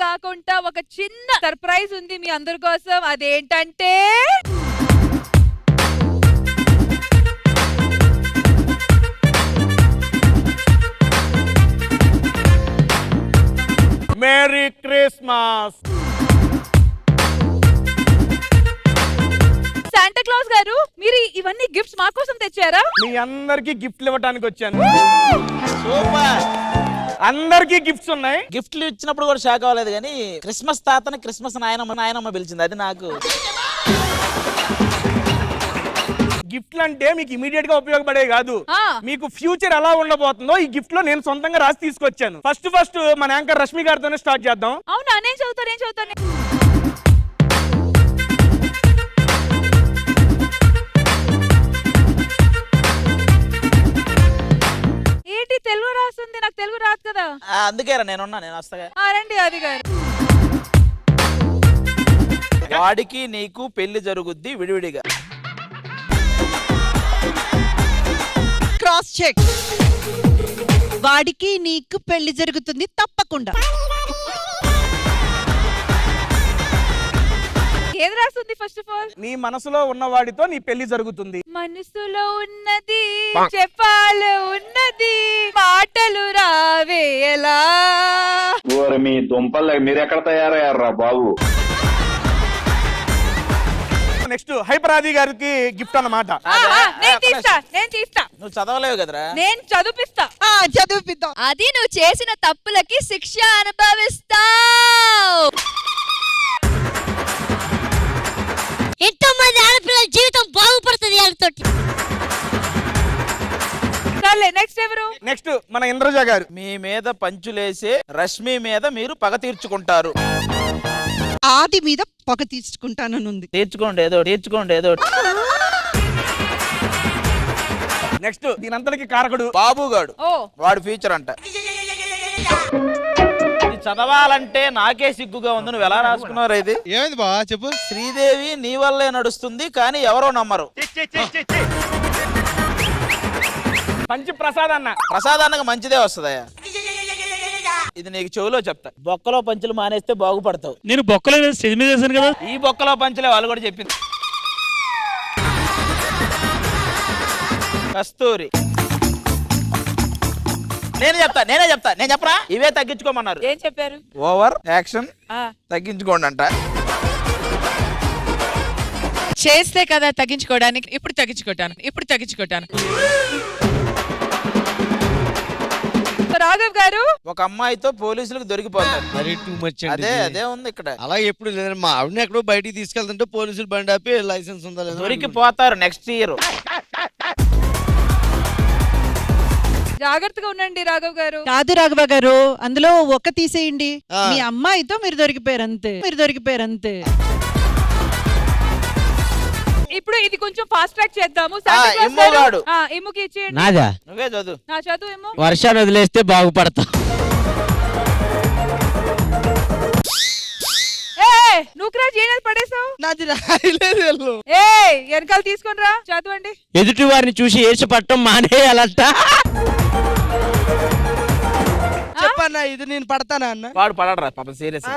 కాకుండా ఒక చిన్న సర్ప్రైజ్ ఉంది మీ అందరి కోసం. అదేంటంటే మేరీ క్రిస్మస్. శాంటా క్లాస్ గారు, మీరు ఇవన్నీ గిఫ్ట్స్ మా కోసం తెచ్చారా? మీ అందరికి గిఫ్ట్లు ఇవ్వడానికి వచ్చాను. సూపర్. అందరికి గిఫ్ట్స్ ఉన్నాయి. గిఫ్ట్లు ఇచ్చినప్పుడు కూడా షాక్ అవ్వలేదు, కానీ క్రిస్మస్ తాతని క్రిస్మస్ నాయనమ్మ పిలిచింది, అది నాకు. గిఫ్ట్లు అంటే మీకు ఇమీడియట్ గా ఉపయోగపడే కాదు, మీకు ఫ్యూచర్ ఎలా ఉండబోతుందో ఈ గిఫ్ట్ లో నేను సొంతంగా రాసి తీసుకొచ్చాను. ఫస్ట్ మన యాంకర్ రష్మి గారితోనే స్టార్ట్ చేద్దాం. అవునా, నేను చదువుతాను. ఏంటి తెలుగు రాస్తుంది? నాకు తెలుగు రాదు కదా. అందుకేరా నేను వస్తాగా. రండి అది గారు. వాడికి నీకు పెళ్లి జరుగుద్ది విడివిడిగా. Cross check. వాడికి నీకు పెళ్లి జరుగుతుంది తప్పకుండా. ఏది రాస్తుంది? ఫస్ట్ ఆఫ్ ఆల్ నీ మనసులో ఉన్న వాడితో నీ పెళ్లి జరుగుతుంది. మనసులో ఉన్నది చెప్పాలు ఉన్నది మాటలు రావేలా. మీ దుంపలు మీరెక్కడ తయారయ్యారా బాబు? నెక్స్ట్ హైపరాది గారికి గిఫ్ట్ అన్నమాట. నేను తీస్తా. నువ్వు చదవలేవు కదరా. నేను చదివిస్తా. చదివిద్దాం. అది నువ్వు చేసిన తప్పులకి శిక్ష అనుభవిస్తావు. ఎంతో మంది ఆడపిల్లల జీవితం బాగుపడుతుంది వాళ్ళతోటి. నెక్స్ట్ ఎవరు? నెక్స్ట్ మన ఇంద్రజ గారు. మీ మీద పంచులేసే రష్మి మీద మీరు పగ తీర్చుకుంటారు. ఆది మీద పగ తీర్చుకుంటాననుంది. తీర్చుకోండి ఏదో. నెక్స్ట్ దీనంతటికి కారకుడు బాబుగాడు. వాడు ఫ్యూచర్ అంట. ఇది చదవాలంటే నాకే సిగ్గుగా ఉంది. నువ్వు ఎలా రాసుకున్నావు? ఇది ఏమైంది బా చెప్పు. శ్రీదేవి నీ వల్లే నడుస్తుంది, కానీ ఎవరో నమ్మరు. పంచి ప్రసాదానికి మంచిదే వస్తుందయ్యా. ఇది నీకు చెవులో చెప్తా. బొక్కలో పంచులు మానేస్తే బాగుపడతావు. నేను బొక్కలో స్టేజ్ మీద చేశాను కదా. ఈ బొక్కలో పంచులే వాళ్ళు కూడా చెప్పింది. కస్తూరి. నేనే చెప్తా. నేను చెప్పరా? ఇవే తగ్గించుకోమన్నారు. ఏం చెప్పారు? ఓవర్ యాక్షన్ తగ్గించుకోండి అంట. చేస్తే కదా తగ్గించుకోవడానికి. ఇప్పుడు తగ్గించుకుంటాను. రాఘవ్ గారు, ఒక అమ్మాయితో పోలీసులకు దొరికిపోతారు. మరి టూ మచ్. అదే ఉంది ఇక్కడ. అలా ఎప్పుడు లేదు. మా ఆవిడని ఎక్కడో బయటికి తీసుకెళ్తుంటే పోలీసులు బండి ఆపి లైసెన్స్ ఉందా లేదా దొరికిపోతారు నెక్స్ట్ ఇయర్. జాగ్రత్తగా ఉండండి రాఘవ్ గారు. కాదు రాఘవ గారు, అందులో ఒక్క తీసేయండి. మీ అమ్మాయితో మీరు దొరికిపోయారు అంతే. ఇప్పుడు ఇది కొంచెం ఫాస్ట్ ట్రాక్ చేద్దాము. ఇమ్ముకి ఇచ్చేయండి. నాదా? నువ్వే చదువు. నా చదువు ఏమో. వర్షాన్ని వదిలేస్తే బాగుపడతా. నువ్వు చేయలేదు, పడేసావు. నాది రాయలేదు. వెనకాల తీసుకొని రా, చదవండి. ఎదుటి వారిని చూసి ఏడ్చపట్టం మానేయాలంట. చెప్పన్నా, ఇది నేను పడతానా అన్న? వాడు పడరా పాపం, సీరియస్.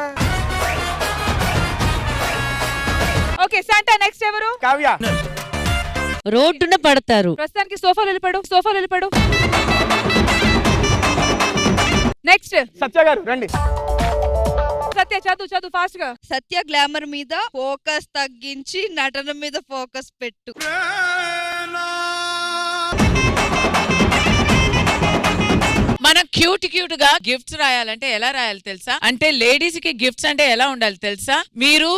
ఓకే, శాంటా నెక్స్ట్ ఎవరు? కావ్య. రోడ్డున పడతారు. ప్రస్తుతానికి సోఫాలు వెళ్ళిపడు. నెక్స్ట్ సత్య గారు రండి. సత్య చదువు ఫాస్ట్ గా. సత్య గ్లామర్ మీద ఫోకస్ తగ్గించి నటన మీద ఫోకస్ పెట్టు. మనం క్యూట్ గా గిఫ్ట్స్ రాయాలంటే ఎలా రాయాలి తెలుసా? అంటే లేడీస్ కి గిఫ్ట్స్ అంటే ఎలా ఉండాలి తెలుసా? మీరు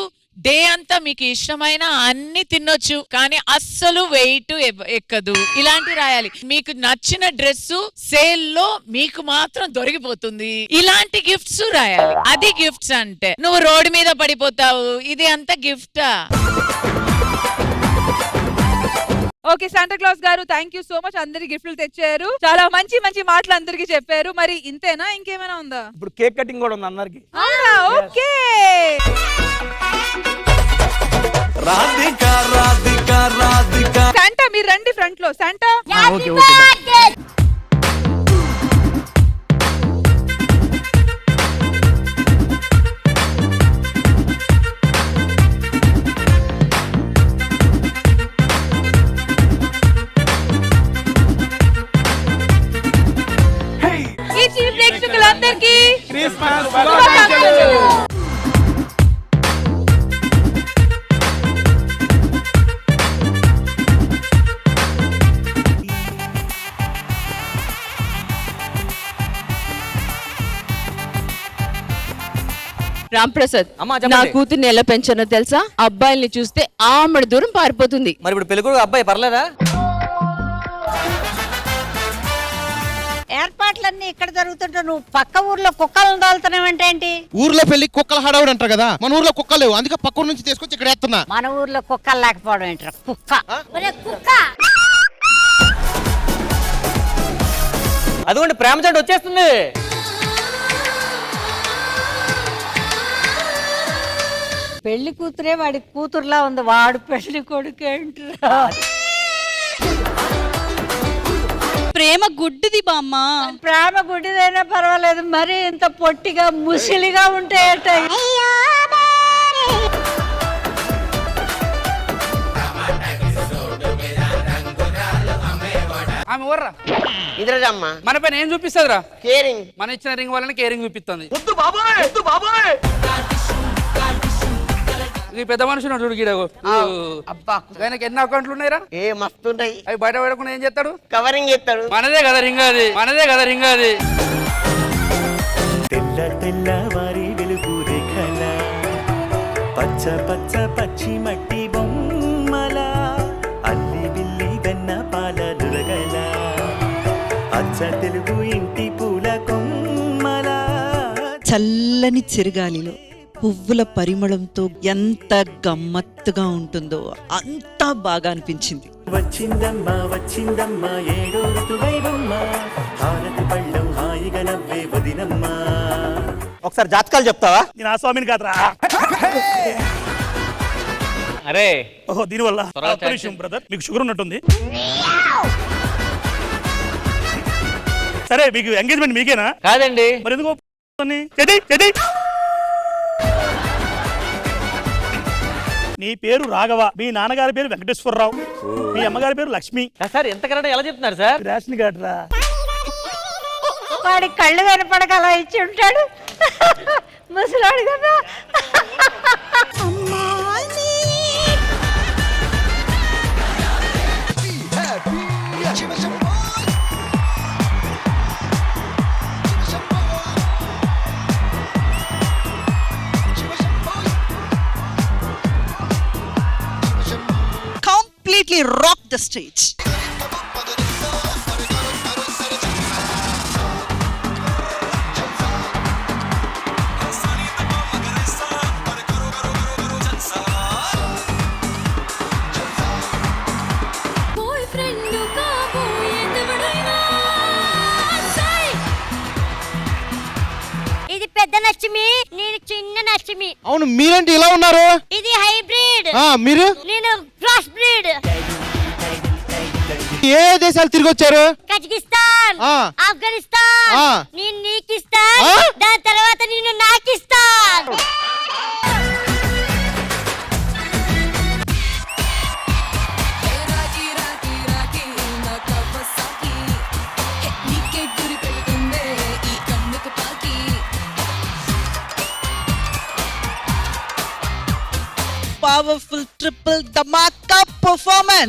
డే అంతా మీకు ఇష్టమైన అన్ని తినొచ్చు, కానీ అస్సలు వెయిట్ ఎక్కదు. ఇలాంటి రాయాలి. మీకు నచ్చిన డ్రెస్ సేల్ లో మీకు మాత్రం దొరికిపోతుంది. ఇలాంటి గిఫ్ట్స్ రాయాలి. అది గిఫ్ట్స్ అంటే. నువ్వు రోడ్డు మీద పడిపోతావు, ఇది అంత గిఫ్టా? ఓకే శాంటా క్లాస్ గారు, థ్యాంక్ యూ సో మచ్. అందరికి గిఫ్ట్లు తెచ్చారు. చాలా మంచి మాటలు అందరికి చెప్పారు. మరి ఇంతేనా, ఇంకేమైనా ఉందా? ఇప్పుడు కేక్ కటింగ్ కూడా ఉంది అందరికి. ఓకే. శాంటా మీరు రండి ఫ్రంట్ లో. శాంటా అందరికీ క్రిస్మస్ శుభాకాంక్షలు. రాంప్రసాద్, నా కూతుర్ని ఎలా పెంచానో తెలుసా? అబ్బాయిల్ని చూస్తే ఆమెడు దూరం పారిపోతుంది. మరి ఇప్పుడు పెళ్ళికొడుకు అబ్బాయి పర్లేదా? ఏర్పాట్లన్నీ ఇక్కడ జరుగుతుంటే నువ్వు పక్క ఊర్లో కుక్కలను దాల్తున్నావంటే ఏంటి? ఊర్లో పెళ్లి కుక్కల హడావుడు అంటారు కదా, మన ఊర్లో కుక్కలు లేవు, అందుకే పక్క ఊరు నుంచి తీసుకొచ్చి ఇక్కడ వేస్తున్నా. మన ఊర్లో కుక్కలు లేకపోవడం ఏంట్రా? కుక్క కుక్క. అదిగోండి ప్రేమ జంట వచ్చేస్తుంది. పెళ్లి కూతురే వాడి కూతురులా ఉంది, వాడు పెళ్లి కొడుకు ఏంట్రా? ప్రేమ గుడ్డిది బామ్మ. ప్రేమ గుడ్డిదైనా పర్వాలేదు, మరి ఇంత పొట్టిగా ముసిలిగా ఉంటే ఏంటి? ఆమె ఊర్రా ఇద్దరమ్మా మన పైన ఏం చూపిస్తుందిరా? కేరింగ్. మన ఇచ్చిన రింగ్ వల్లనే కేరింగ్ చూపిస్తుంది. ఈ పెద్ద మనిషి ఉన్నాడు చూడు గీడకు. ఆయనకి ఎన్ని అకౌంట్లు ఉన్నాయిరా? ఏ మస్తున్నాయి. అవి బయట పడకుండా ఏం చేస్తాడు? కవరింగ్ చేస్తాడు. మనదే కదా రింగ్ అది, మనదే కదా రింగ్ అది. తెల్ల తెల్లవారి వెలుగు రేఖల పచ్చ పచ్చ పచ్చి మట్టి బొమ్మల అల్లి బిల్లి వెన్న పాల దురగల అచ్చ తెలుగు ఇంటి పూల కొమ్మల. చల్లని చిరుగాలిలో పువ్వుల పరిమళంతో ఎంత గమ్మత్తుగా ఉంటుందో అంత బాగా అనిపించింది. వచ్చిందమ్మా వచ్చిందమ్మా ఏడో ఋతువైవమ్మ హారతి పళ్ళం హాయిగా నవ్వే వదినమ్మా. ఒకసారి జాతకాలు చెప్తావా? నేను ఆ స్వామిని కాదురా. అరే ఓహో దీనివల్ల బ్రదర్ మీకు షుగర్ ఉన్నట్టుంది. సరే మీకు ఎంగేజ్మెంట్ మీకేనా? కాదండి. మరి ఎందుకు చెడి చెడి. నీ పేరు రాఘవ, మీ నాన్నగారి పేరు వెంకటేశ్వరరావు, మీ అమ్మగారి పేరు లక్ష్మి. సార్ ఎంత కరెక్ట్ ఎలా చెప్తున్నారు సార్? రేషన్ కార్డు రా. వాడి కళ్ళు కనపడక అలా ఇచ్చి ఉంటాడు ముసలాడు కదా. Completely rock the stage. ఇది పెద్ద నష్టమి, నేను చిన్న నష్టమి. అవును, మీరేంటి ఇలా ఉన్నారు? ఇది హైబ్రిడ్, మీరు? నేను క్రాస్ బ్రీడ్. ఏ దేశాలు తిరిగి వచ్చారు? కజకిస్తాన్, ఆఫ్ఘనిస్తాన్. నేను నీకిస్తాన్, దాని తర్వాత నేను నాకిస్తాన్. Powerful triple dhamaka performance.